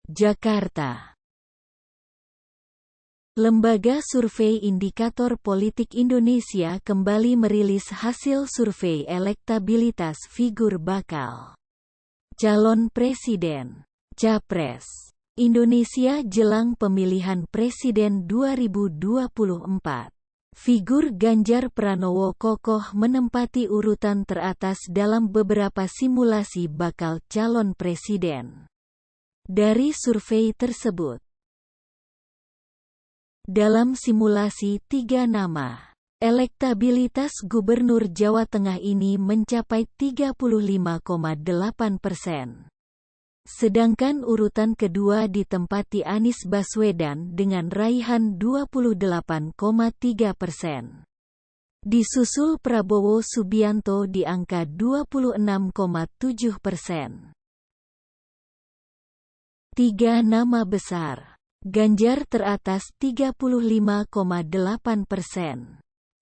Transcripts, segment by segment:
Jakarta. Lembaga Survei Indikator Politik Indonesia kembali merilis hasil survei elektabilitas figur bakal calon presiden, capres, Indonesia jelang pemilihan presiden 2024. Figur Ganjar Pranowo kokoh menempati urutan teratas dalam beberapa simulasi bakal calon presiden. Dari survei tersebut, dalam simulasi 3 nama, elektabilitas Gubernur Jawa Tengah ini mencapai 35,8%. Sedangkan urutan kedua ditempati Anies Baswedan dengan raihan 28,3%. Disusul Prabowo Subianto di angka 26,7%. 3 nama besar. Ganjar teratas 35,8%,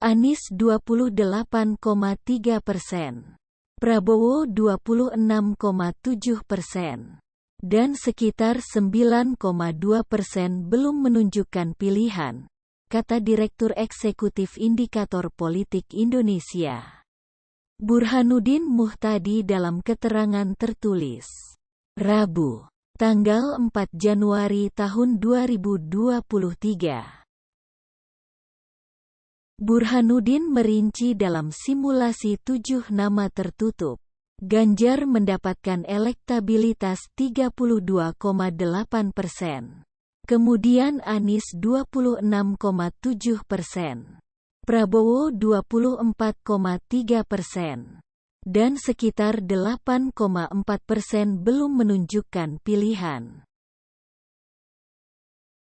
Anies 28,3%, Prabowo 26,7%, dan sekitar 9,2% belum menunjukkan pilihan, kata Direktur Eksekutif Indikator Politik Indonesia, Burhanuddin Muhtadi dalam keterangan tertulis, Rabu, tanggal 4 Januari tahun 2023. Burhanuddin merinci dalam simulasi 7 nama tertutup, Ganjar mendapatkan elektabilitas 32,8%. Kemudian Anies 26,7%. Prabowo 24,3%. Dan sekitar 8,4% belum menunjukkan pilihan.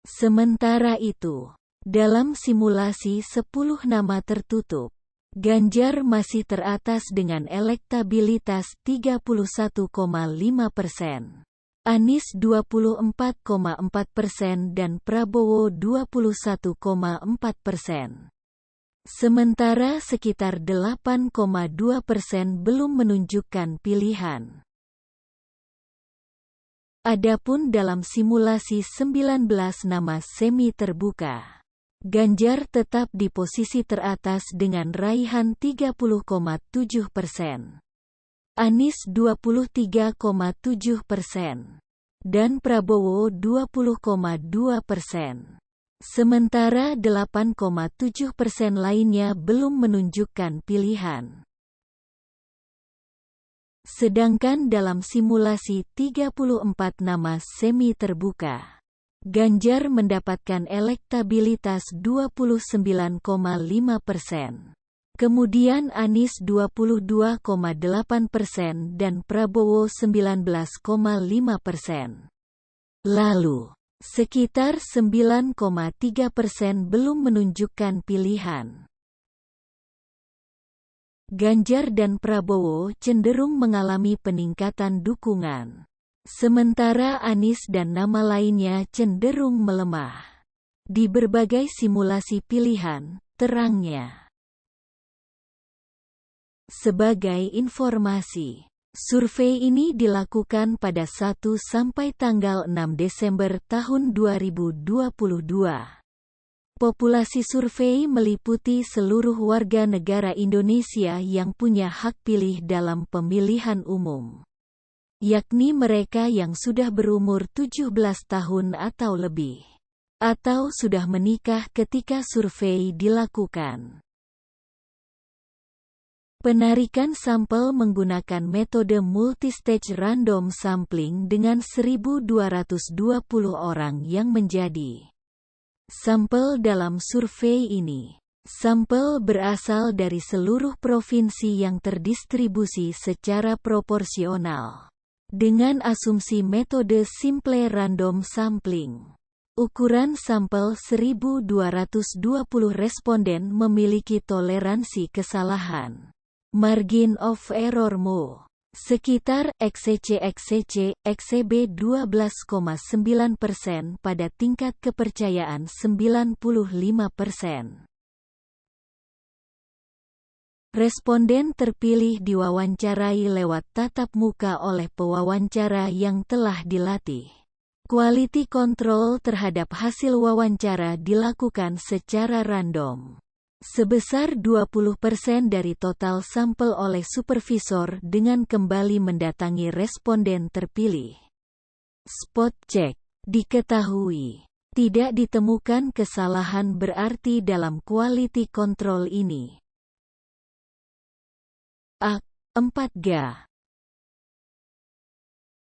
Sementara itu, dalam simulasi 10 nama tertutup, Ganjar masih teratas dengan elektabilitas 31,5%, Anies 24,4% dan Prabowo 21,4%. Sementara sekitar 8,2% belum menunjukkan pilihan. Adapun dalam simulasi 19 nama semi terbuka, Ganjar tetap di posisi teratas dengan raihan 30,7%, Anies 23,7%, dan Prabowo 20,2%. Sementara 8,7% lainnya belum menunjukkan pilihan. Sedangkan dalam simulasi 34 nama semi terbuka, Ganjar mendapatkan elektabilitas 29,5%. Kemudian Anies 22,8% dan Prabowo 19,5%. Lalu, sekitar 9,3% belum menunjukkan pilihan. Ganjar dan Prabowo cenderung mengalami peningkatan dukungan, sementara Anies dan nama lainnya cenderung melemah. Di berbagai simulasi pilihan, terangnya. Sebagai informasi, survei ini dilakukan pada 1 sampai tanggal 6 Desember tahun 2022. Populasi survei meliputi seluruh warga negara Indonesia yang punya hak pilih dalam pemilihan umum, yakni mereka yang sudah berumur 17 tahun atau lebih, atau sudah menikah ketika survei dilakukan. Penarikan sampel menggunakan metode multistage random sampling dengan 1.220 orang yang menjadi sampel dalam survei ini. Sampel berasal dari seluruh provinsi yang terdistribusi secara proporsional, dengan asumsi metode simple random sampling. Ukuran sampel 1.220 responden memiliki toleransi kesalahan, margin of error MO, sekitar XCB 12,9% pada tingkat kepercayaan 95%. Responden terpilih diwawancarai lewat tatap muka oleh pewawancara yang telah dilatih. Quality control terhadap hasil wawancara dilakukan secara random. Sebesar 20% dari total sampel oleh supervisor dengan kembali mendatangi responden terpilih. Spot check. Diketahui, tidak ditemukan kesalahan berarti dalam quality control ini. 4G